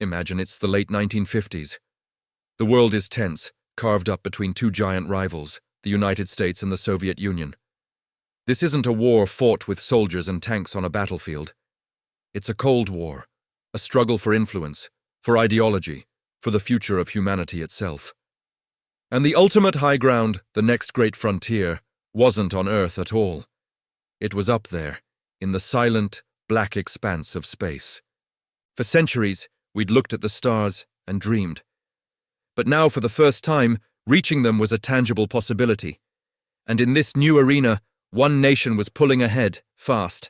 Imagine it's the late 1950s. The world is tense, carved up between two giant rivals, the United States and the Soviet Union. This isn't a war fought with soldiers and tanks on a battlefield. It's a Cold War, a struggle for influence, for ideology, for the future of humanity itself. And the ultimate high ground, the next great frontier, wasn't on Earth at all. It was up there, in the silent, black expanse of space. For centuries, we'd looked at the stars and dreamed. But now, for the first time, reaching them was a tangible possibility. And in this new arena, one nation was pulling ahead, fast.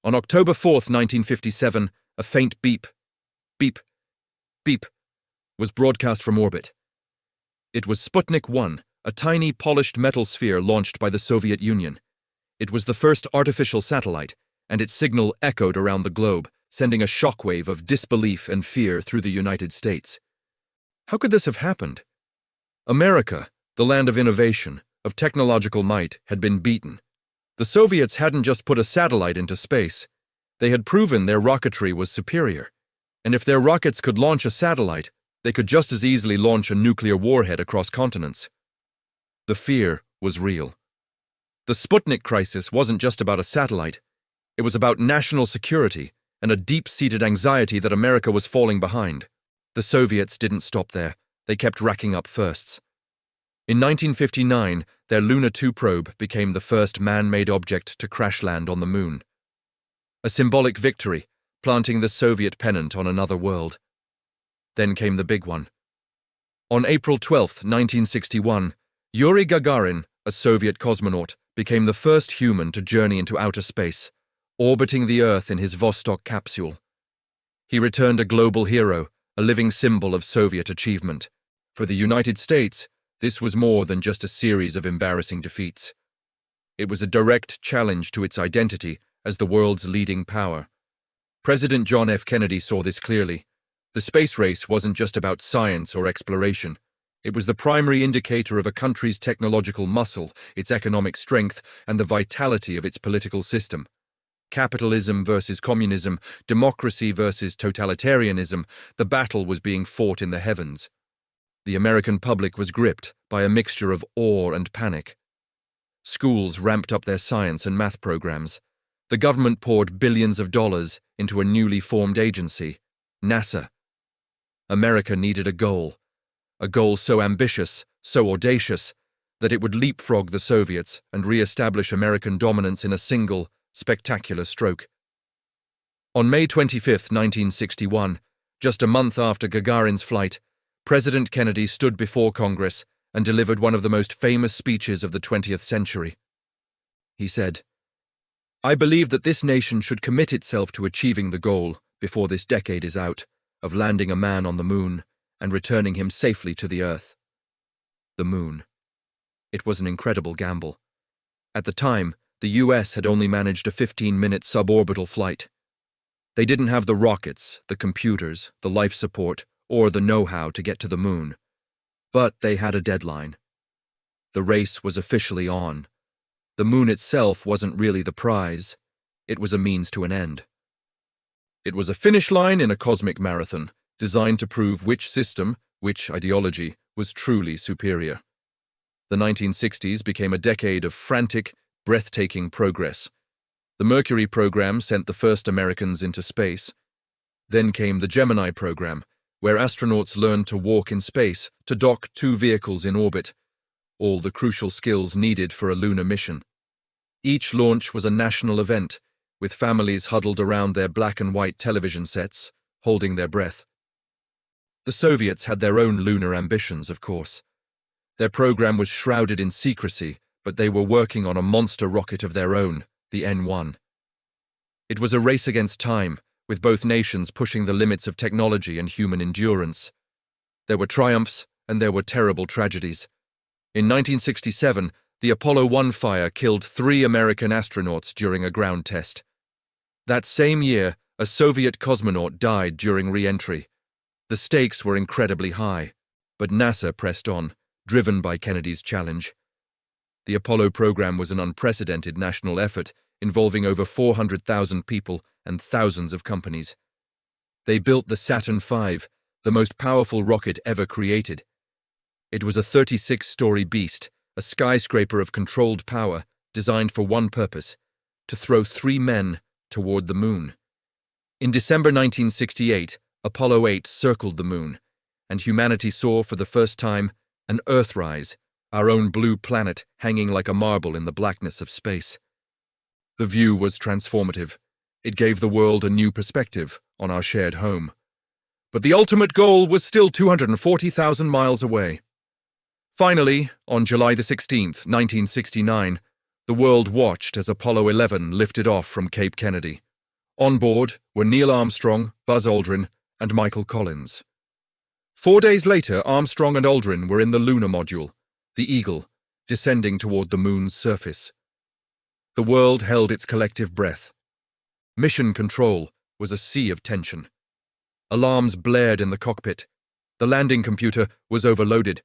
On October 4th, 1957, a faint beep, beep, beep, was broadcast from orbit. It was Sputnik 1, a tiny polished metal sphere launched by the Soviet Union. It was the first artificial satellite, and its signal echoed around the globe, sending a shockwave of disbelief and fear through the United States. How could this have happened? America, the land of innovation, of technological might, had been beaten. The Soviets hadn't just put a satellite into space. They had proven their rocketry was superior. And if their rockets could launch a satellite, they could just as easily launch a nuclear warhead across continents. The fear was real. The Sputnik crisis wasn't just about a satellite. It was about national security and a deep-seated anxiety that America was falling behind. The Soviets didn't stop there. They kept racking up firsts. In 1959, their Luna 2 probe became the first man-made object to crash land on the moon. A symbolic victory, planting the Soviet pennant on another world. Then came the big one. On April 12, 1961, Yuri Gagarin, a Soviet cosmonaut, became the first human to journey into outer space, orbiting the Earth in his Vostok capsule. He returned a global hero, a living symbol of Soviet achievement. For the United States, this was more than just a series of embarrassing defeats. It was a direct challenge to its identity as the world's leading power. President John F. Kennedy saw this clearly. The space race wasn't just about science or exploration. It was the primary indicator of a country's technological muscle, its economic strength, and the vitality of its political system. Capitalism versus communism, democracy versus totalitarianism, the battle was being fought in the heavens. The American public was gripped by a mixture of awe and panic. Schools ramped up their science and math programs. The government poured billions of dollars into a newly formed agency, NASA. America needed a goal so ambitious, so audacious, that it would leapfrog the Soviets and re-establish American dominance in a single, spectacular stroke. On May 25, 1961, just a month after Gagarin's flight, President Kennedy stood before Congress and delivered one of the most famous speeches of the 20th century. He said, "I believe that this nation should commit itself to achieving the goal, before this decade is out, of landing a man on the moon and returning him safely to the Earth." The moon. It was an incredible gamble. At the time, the US had only managed a 15-minute suborbital flight. They didn't have the rockets, the computers, the life support, or the know-how to get to the moon. But they had a deadline. The race was officially on. The moon itself wasn't really the prize. It was a means to an end. It was a finish line in a cosmic marathon, designed to prove which system, which ideology, was truly superior. The 1960s became a decade of frantic, breathtaking progress. The Mercury program sent the first Americans into space. Then came the Gemini program, where astronauts learned to walk in space, to dock two vehicles in orbit, all the crucial skills needed for a lunar mission. Each launch was a national event, with families huddled around their black and white television sets, holding their breath. The Soviets had their own lunar ambitions, of course. Their program was shrouded in secrecy, but they were working on a monster rocket of their own, the N-1. It was a race against time, with both nations pushing the limits of technology and human endurance. There were triumphs, and there were terrible tragedies. In 1967, the Apollo 1 fire killed 3 American astronauts during a ground test. That same year, a Soviet cosmonaut died during re-entry. The stakes were incredibly high, but NASA pressed on, driven by Kennedy's challenge. The Apollo program was an unprecedented national effort, involving over 400,000 people and thousands of companies. They built the Saturn V, the most powerful rocket ever created. It was a 36-story beast, a skyscraper of controlled power, designed for one purpose: to throw 3 men toward the moon. In December 1968, Apollo 8 circled the moon, and humanity saw for the first time an Earthrise, our own blue planet hanging like a marble in the blackness of space. The view was transformative. It gave the world a new perspective on our shared home. But the ultimate goal was still 240,000 miles away. Finally, on July 16, 1969, the world watched as Apollo 11 lifted off from Cape Kennedy. On board were Neil Armstrong, Buzz Aldrin, and Michael Collins. 4 days later, Armstrong and Aldrin were in the lunar module, the Eagle, descending toward the moon's surface. The world held its collective breath. Mission control was a sea of tension. Alarms blared in the cockpit. The landing computer was overloaded.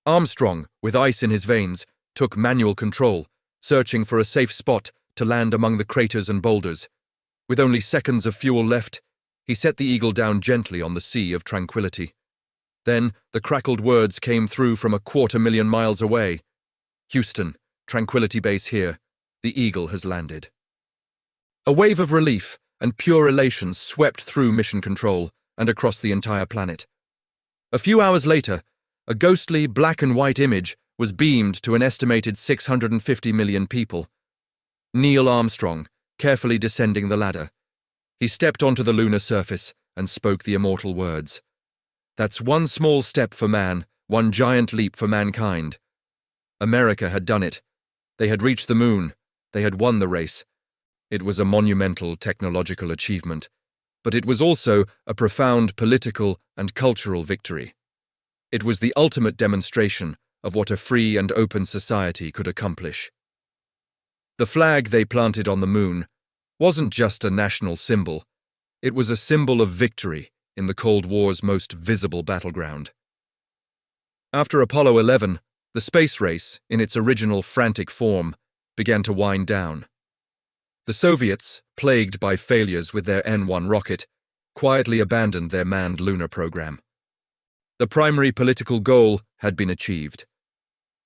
Armstrong, with ice in his veins, took manual control, searching for a safe spot to land among the craters and boulders. With only seconds of fuel left, he set the Eagle down gently on the sea of tranquility. Then the crackled words came through from 250,000 miles away. "Houston, Tranquility Base here. The Eagle has landed." A wave of relief and pure elation swept through mission control and across the entire planet. A few hours later, a ghostly black and white image was beamed to an estimated 650 million people. Neil Armstrong, carefully descending the ladder. He stepped onto the lunar surface and spoke the immortal words. "That's one small step for man, one giant leap for mankind." America had done it. They had reached the moon. They had won the race. It was a monumental technological achievement, but it was also a profound political and cultural victory. It was the ultimate demonstration of what a free and open society could accomplish. The flag they planted on the moon wasn't just a national symbol. It was a symbol of victory in the Cold War's most visible battleground. After Apollo 11, the space race, in its original frantic form, began to wind down. The Soviets, plagued by failures with their N-1 rocket, quietly abandoned their manned lunar program. The primary political goal had been achieved.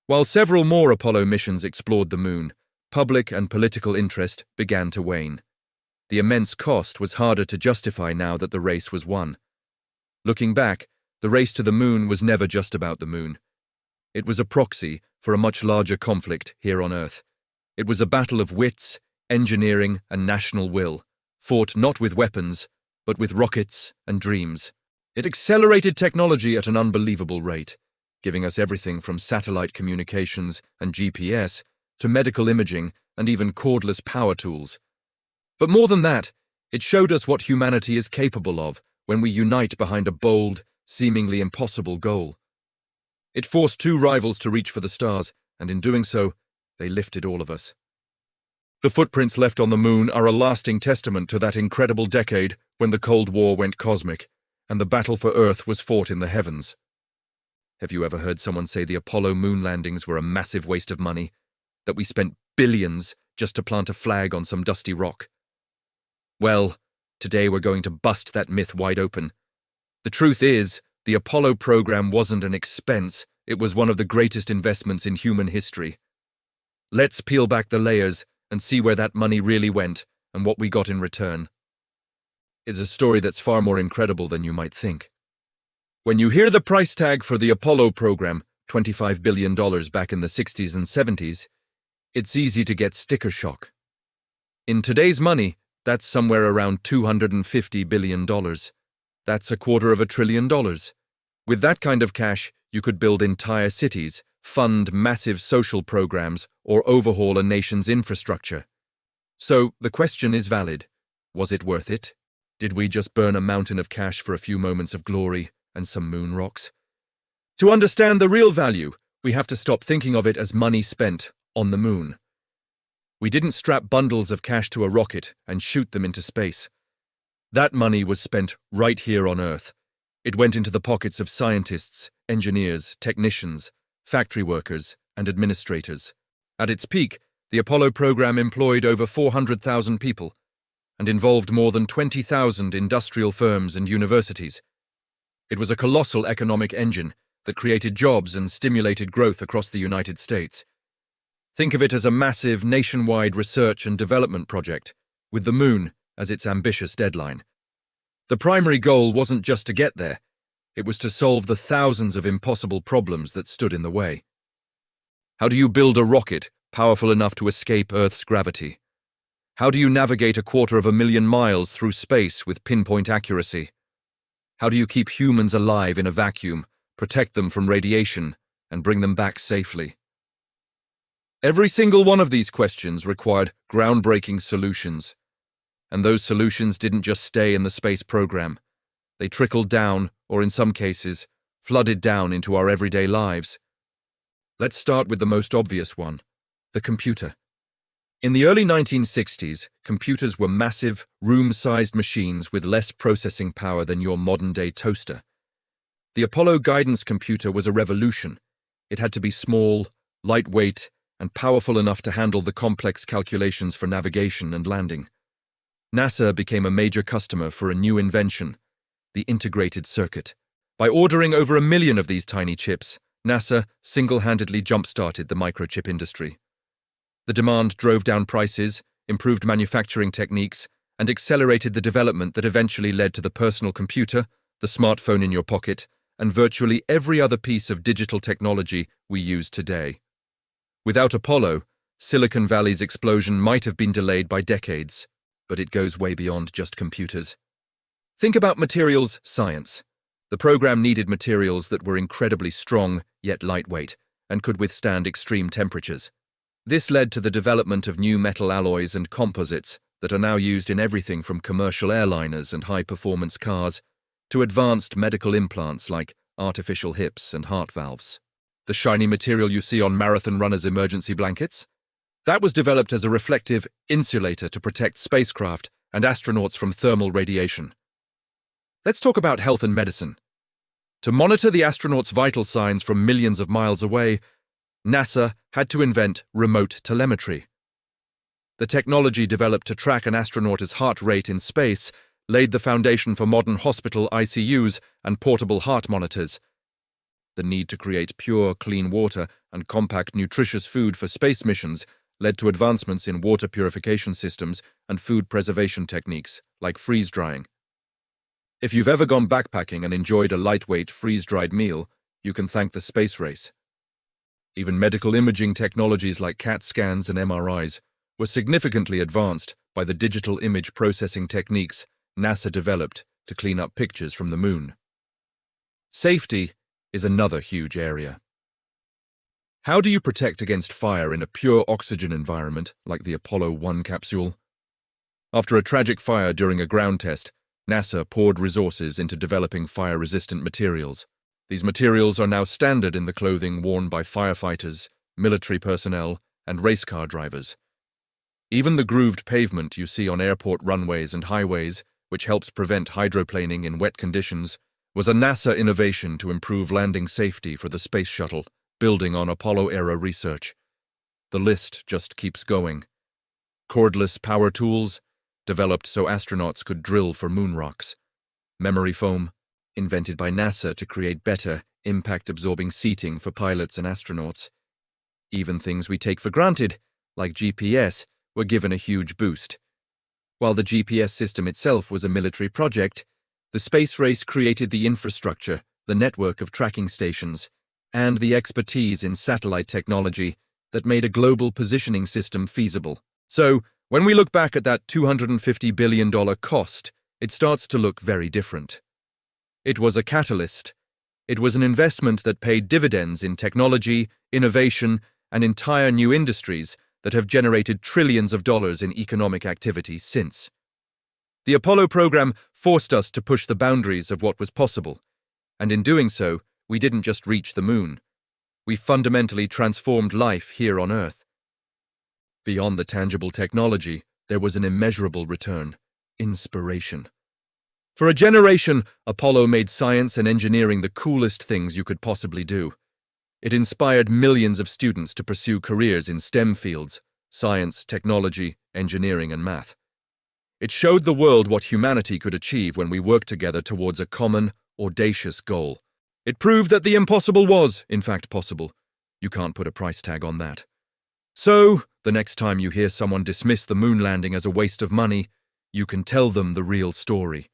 While several more Apollo missions explored the moon, public and political interest began to wane. The immense cost was harder to justify now that the race was won. Looking back, the race to the moon was never just about the moon. It was a proxy for a much larger conflict here on Earth. It was a battle of wits, engineering, and national will, fought not with weapons, but with rockets and dreams. It accelerated technology at an unbelievable rate, giving us everything from satellite communications and GPS to medical imaging and even cordless power tools. But more than that, it showed us what humanity is capable of when we unite behind a bold, seemingly impossible goal. It forced 2 rivals to reach for the stars, and in doing so, they lifted all of us. The footprints left on the moon are a lasting testament to that incredible decade when the Cold War went cosmic, and the battle for Earth was fought in the heavens. Have you ever heard someone say the Apollo moon landings were a massive waste of money? That we spent billions just to plant a flag on some dusty rock? Well, today we're going to bust that myth wide open. The truth is, the Apollo program wasn't an expense, it was one of the greatest investments in human history. Let's peel back the layers and see where that money really went and what we got in return. It's a story that's far more incredible than you might think. When you hear the price tag for the Apollo program, $25 billion back in the 60s and 70s, it's easy to get sticker shock. In today's money, that's somewhere around $250 billion. That's $250 billion. With that kind of cash, you could build entire cities, fund massive social programs, or overhaul a nation's infrastructure. So, the question is valid. Was it worth it? Did we just burn a mountain of cash for a few moments of glory and some moon rocks? To understand the real value, we have to stop thinking of it as money spent on the moon. We didn't strap bundles of cash to a rocket and shoot them into space. That money was spent right here on Earth. It went into the pockets of scientists, engineers, technicians, factory workers, and administrators. At its peak, the Apollo program employed over 400,000 people, and involved more than 20,000 industrial firms and universities. It was a colossal economic engine that created jobs and stimulated growth across the United States. Think of it as a massive nationwide research and development project, with the moon as its ambitious deadline. The primary goal wasn't just to get there, it was to solve the thousands of impossible problems that stood in the way. How do you build a rocket powerful enough to escape Earth's gravity? How do you navigate 250,000 miles through space with pinpoint accuracy? How do you keep humans alive in a vacuum, protect them from radiation, and bring them back safely? Every single one of these questions required groundbreaking solutions. And those solutions didn't just stay in the space program. They trickled down, or in some cases, flooded down into our everyday lives. Let's start with the most obvious one, the computer. In the early 1960s, computers were massive, room-sized machines with less processing power than your modern-day toaster. The Apollo guidance computer was a revolution. It had to be small, lightweight, and powerful enough to handle the complex calculations for navigation and landing. NASA became a major customer for a new invention, the integrated circuit. By ordering over 1 million of these tiny chips, NASA single-handedly jump-started the microchip industry. The demand drove down prices, improved manufacturing techniques, and accelerated the development that eventually led to the personal computer, the smartphone in your pocket, and virtually every other piece of digital technology we use today. Without Apollo, Silicon Valley's explosion might have been delayed by decades, but it goes way beyond just computers. Think about materials science. The program needed materials that were incredibly strong, yet lightweight, and could withstand extreme temperatures. This led to the development of new metal alloys and composites that are now used in everything from commercial airliners and high-performance cars to advanced medical implants like artificial hips and heart valves. The shiny material you see on marathon runners' emergency blankets? That was developed as a reflective insulator to protect spacecraft and astronauts from thermal radiation. Let's talk about health and medicine. To monitor the astronauts' vital signs from millions of miles away, NASA had to invent remote telemetry. The technology developed to track an astronaut's heart rate in space laid the foundation for modern hospital ICUs and portable heart monitors. The need to create pure, clean water and compact, nutritious food for space missions led to advancements in water purification systems and food preservation techniques, like freeze-drying. If you've ever gone backpacking and enjoyed a lightweight, freeze-dried meal, you can thank the space race. Even medical imaging technologies like CAT scans and MRIs were significantly advanced by the digital image processing techniques NASA developed to clean up pictures from the moon. Safety is another huge area. How do you protect against fire in a pure oxygen environment like the Apollo 1 capsule? After a tragic fire during a ground test, NASA poured resources into developing fire-resistant materials. These materials are now standard in the clothing worn by firefighters, military personnel, and race car drivers. Even the grooved pavement you see on airport runways and highways, which helps prevent hydroplaning in wet conditions, was a NASA innovation to improve landing safety for the space shuttle, building on Apollo-era research. The list just keeps going. Cordless power tools, developed so astronauts could drill for moon rocks. Memory foam, invented by NASA to create better, impact-absorbing seating for pilots and astronauts. Even things we take for granted, like GPS, were given a huge boost. While the GPS system itself was a military project, the space race created the infrastructure, the network of tracking stations, and the expertise in satellite technology that made a global positioning system feasible. So, when we look back at that $250 billion cost, it starts to look very different. It was a catalyst. It was an investment that paid dividends in technology, innovation, and entire new industries that have generated trillions of dollars in economic activity since. The Apollo program forced us to push the boundaries of what was possible, and in doing so, we didn't just reach the moon. We fundamentally transformed life here on Earth. Beyond the tangible technology, there was an immeasurable return: inspiration. For a generation, Apollo made science and engineering the coolest things you could possibly do. It inspired millions of students to pursue careers in STEM fields: science, technology, engineering, and math. It showed the world what humanity could achieve when we worked together towards a common, audacious goal. It proved that the impossible was, in fact, possible. You can't put a price tag on that. So, the next time you hear someone dismiss the moon landing as a waste of money, you can tell them the real story.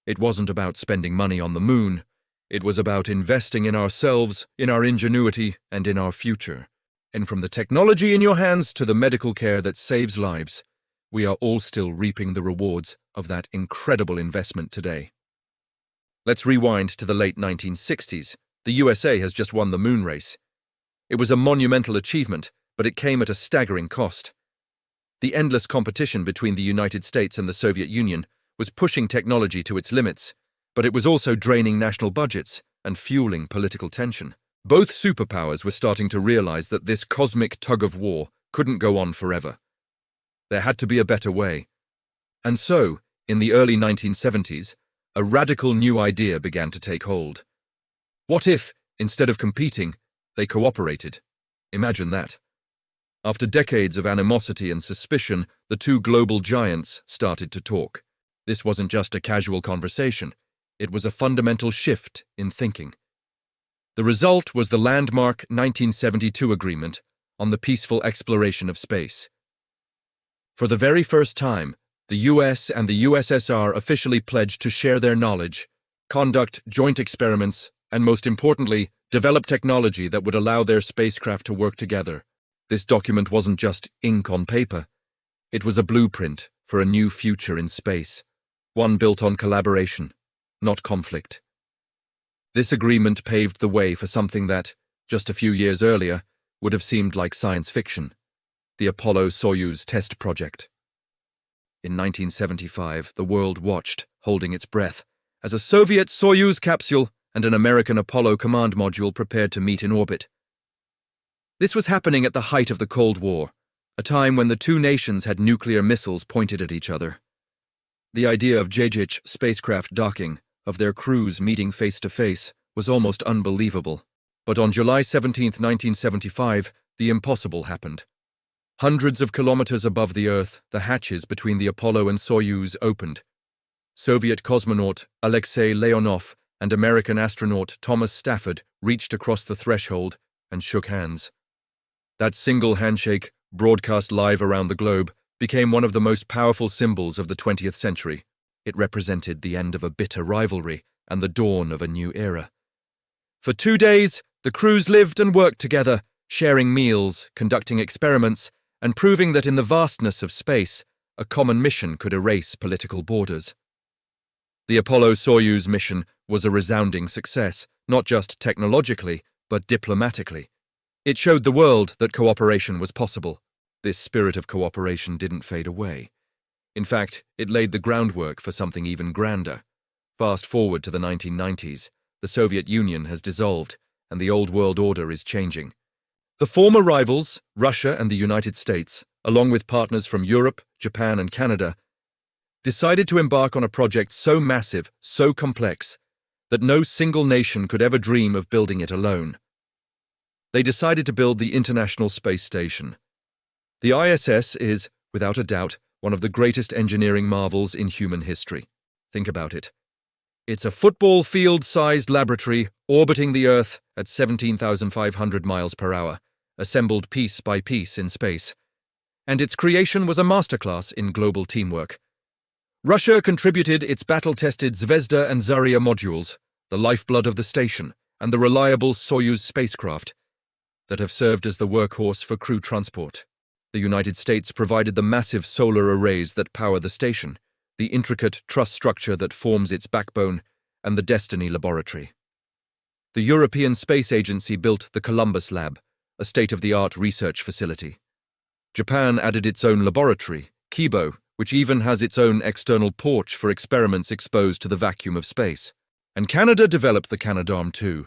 It wasn't about spending money on the moon. It was about investing in ourselves, in our ingenuity, and in our future. And from the technology in your hands to the medical care that saves lives, we are all still reaping the rewards of that incredible investment today. Let's rewind to the late 1960s. The USA has just won the moon race. It was a monumental achievement, but it came at a staggering cost. The endless competition between the United States and the Soviet Union was pushing technology to its limits, but it was also draining national budgets and fueling political tension. Both superpowers were starting to realize that this cosmic tug-of-war couldn't go on forever. There had to be a better way. And so, in the early 1970s, a radical new idea began to take hold. What if, instead of competing, they cooperated? Imagine that. After decades of animosity and suspicion, the two global giants started to talk. This wasn't just a casual conversation. It was a fundamental shift in thinking. The result was the landmark 1972 agreement on the peaceful exploration of space. For the very first time, the US and the USSR officially pledged to share their knowledge, conduct joint experiments, and most importantly, develop technology that would allow their spacecraft to work together. This document wasn't just ink on paper. It was a blueprint for a new future in space, one built on collaboration, not conflict. This agreement paved the way for something that, just a few years earlier, would have seemed like science fiction: the Apollo-Soyuz test project. In 1975, the world watched, holding its breath, as a Soviet Soyuz capsule and an American Apollo command module prepared to meet in orbit. This was happening at the height of the Cold War, a time when the two nations had nuclear missiles pointed at each other. The idea of JJ spacecraft docking, of their crews meeting face-to-face, was almost unbelievable. But on July 17, 1975, the impossible happened. Hundreds of kilometers above the Earth, the hatches between the Apollo and Soyuz opened. Soviet cosmonaut Alexei Leonov and American astronaut Thomas Stafford reached across the threshold and shook hands. That single handshake, broadcast live around the globe, became one of the most powerful symbols of the 20th century. It represented the end of a bitter rivalry and the dawn of a new era. For 2 days, the crews lived and worked together, sharing meals, conducting experiments, and proving that in the vastness of space, a common mission could erase political borders. The Apollo-Soyuz mission was a resounding success, not just technologically, but diplomatically. It showed the world that cooperation was possible. This spirit of cooperation didn't fade away. In fact, it laid the groundwork for something even grander. Fast forward to the 1990s, the Soviet Union has dissolved, and the old world order is changing. The former rivals, Russia and the United States, along with partners from Europe, Japan, and Canada, decided to embark on a project so massive, so complex, that no single nation could ever dream of building it alone. They decided to build the International Space Station. The ISS is, without a doubt, one of the greatest engineering marvels in human history. Think about it. It's a football field-sized laboratory orbiting the Earth at 17,500 miles per hour, assembled piece by piece in space. And its creation was a masterclass in global teamwork. Russia contributed its battle-tested Zvezda and Zarya modules, the lifeblood of the station, and the reliable Soyuz spacecraft that have served as the workhorse for crew transport. The United States provided the massive solar arrays that power the station, the intricate truss structure that forms its backbone, and the Destiny laboratory. The European Space Agency built the Columbus Lab, a state-of-the-art research facility. Japan added its own laboratory, Kibo, which even has its own external porch for experiments exposed to the vacuum of space. And Canada developed the Canadarm2,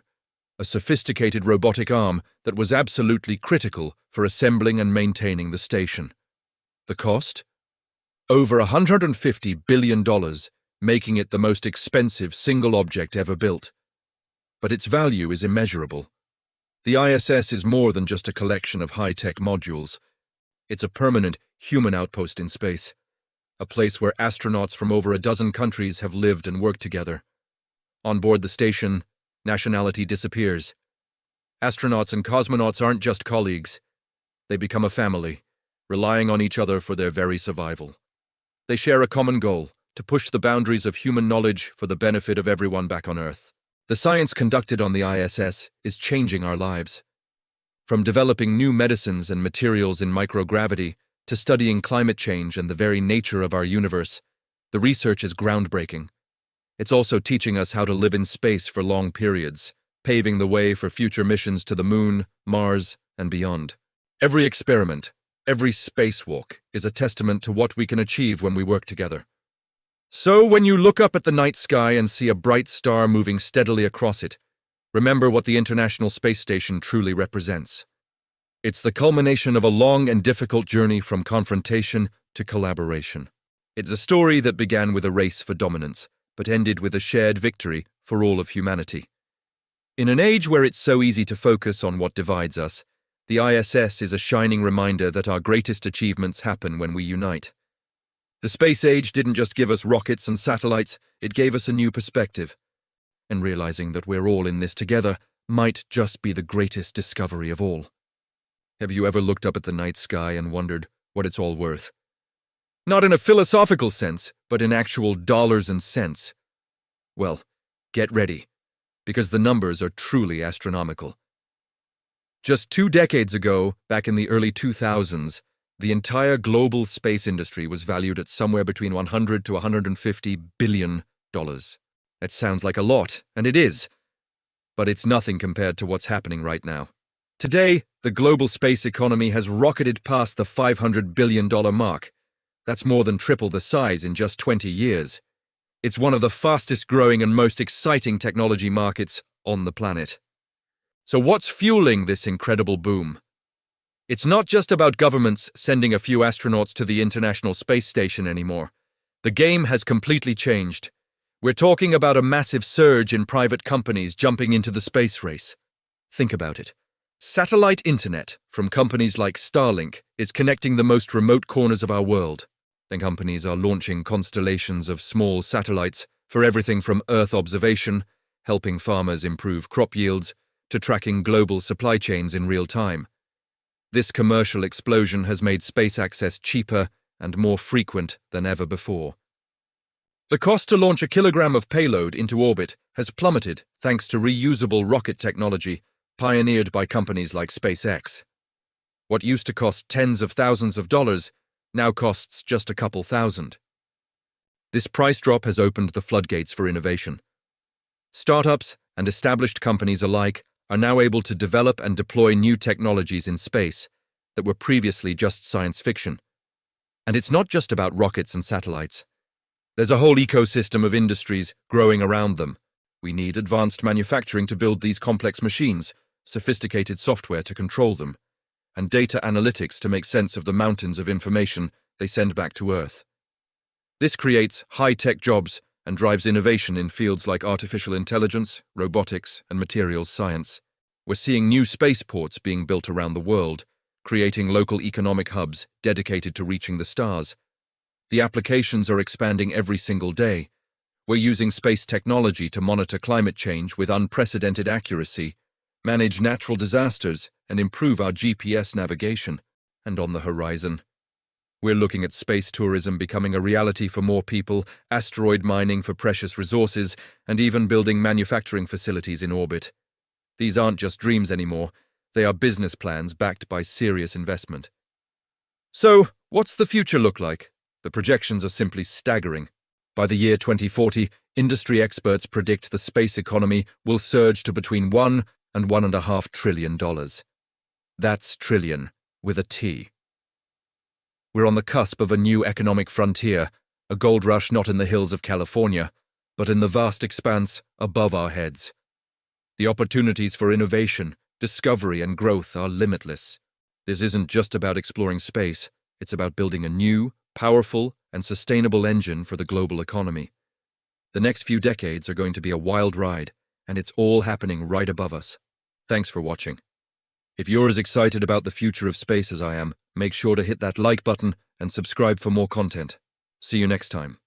a sophisticated robotic arm that was absolutely critical for assembling and maintaining the station. The cost? Over $150 billion, making it the most expensive single object ever built. But its value is immeasurable. The ISS is more than just a collection of high-tech modules. It's a permanent human outpost in space, a place where astronauts from over a dozen countries have lived and worked together. On board the station, nationality disappears. Astronauts and cosmonauts aren't just colleagues. They become a family, relying on each other for their very survival. They share a common goal, to push the boundaries of human knowledge for the benefit of everyone back on Earth. The science conducted on the ISS is changing our lives. From developing new medicines and materials in microgravity to studying climate change and the very nature of our universe, the research is groundbreaking. It's also teaching us how to live in space for long periods, paving the way for future missions to the Moon, Mars, and beyond. Every experiment, every spacewalk is a testament to what we can achieve when we work together. So, when you look up at the night sky and see a bright star moving steadily across it, remember what the International Space Station truly represents. It's the culmination of a long and difficult journey from confrontation to collaboration. It's a story that began with a race for dominance, but ended with a shared victory for all of humanity. In an age where it's so easy to focus on what divides us, the ISS is a shining reminder that our greatest achievements happen when we unite. The space age didn't just give us rockets and satellites, it gave us a new perspective. And realizing that we're all in this together might just be the greatest discovery of all. Have you ever looked up at the night sky and wondered what it's all worth? Not in a philosophical sense, but in actual dollars and cents. Well, get ready, because the numbers are truly astronomical. Just 2 decades ago, back in the early 2000s, the entire global space industry was valued at somewhere between $100 to $150 billion. That sounds like a lot, and it is. But it's nothing compared to what's happening right now. Today, the global space economy has rocketed past the $500 billion mark. That's more than triple the size in just 20 years. It's one of the fastest growing and most exciting technology markets on the planet. So what's fueling this incredible boom? It's not just about governments sending a few astronauts to the International Space Station anymore. The game has completely changed. We're talking about a massive surge in private companies jumping into the space race. Think about it. Satellite internet from companies like Starlink is connecting the most remote corners of our world. And companies are launching constellations of small satellites for everything from Earth observation, helping farmers improve crop yields, to tracking global supply chains in real time. This commercial explosion has made space access cheaper and more frequent than ever before. The cost to launch a kilogram of payload into orbit has plummeted thanks to reusable rocket technology pioneered by companies like SpaceX. What used to cost tens of thousands of dollars now costs just a couple thousand. This price drop has opened the floodgates for innovation. Startups and established companies alike are now able to develop and deploy new technologies in space that were previously just science fiction. And it's not just about rockets and satellites. There's a whole ecosystem of industries growing around them. We need advanced manufacturing to build these complex machines, sophisticated software to control them, and data analytics to make sense of the mountains of information they send back to Earth. This creates high-tech jobs and drives innovation in fields like artificial intelligence, robotics, and materials science. We're seeing new spaceports being built around the world, creating local economic hubs dedicated to reaching the stars. The applications are expanding every single day. We're using space technology to monitor climate change with unprecedented accuracy, manage natural disasters, and improve our GPS navigation. And on the horizon, we're looking at space tourism becoming a reality for more people, asteroid mining for precious resources, and even building manufacturing facilities in orbit. These aren't just dreams anymore, they are business plans backed by serious investment. So, what's the future look like? The projections are simply staggering. By the year 2040, industry experts predict the space economy will surge to between $1 and $1.5 trillion. That's trillion, with a T. We're on the cusp of a new economic frontier, a gold rush not in the hills of California, but in the vast expanse above our heads. The opportunities for innovation, discovery, and growth are limitless. This isn't just about exploring space, it's about building a new, powerful, and sustainable engine for the global economy. The next few decades are going to be a wild ride, and it's all happening right above us. Thanks for watching. If you're as excited about the future of space as I am, make sure to hit that like button and subscribe for more content. See you next time.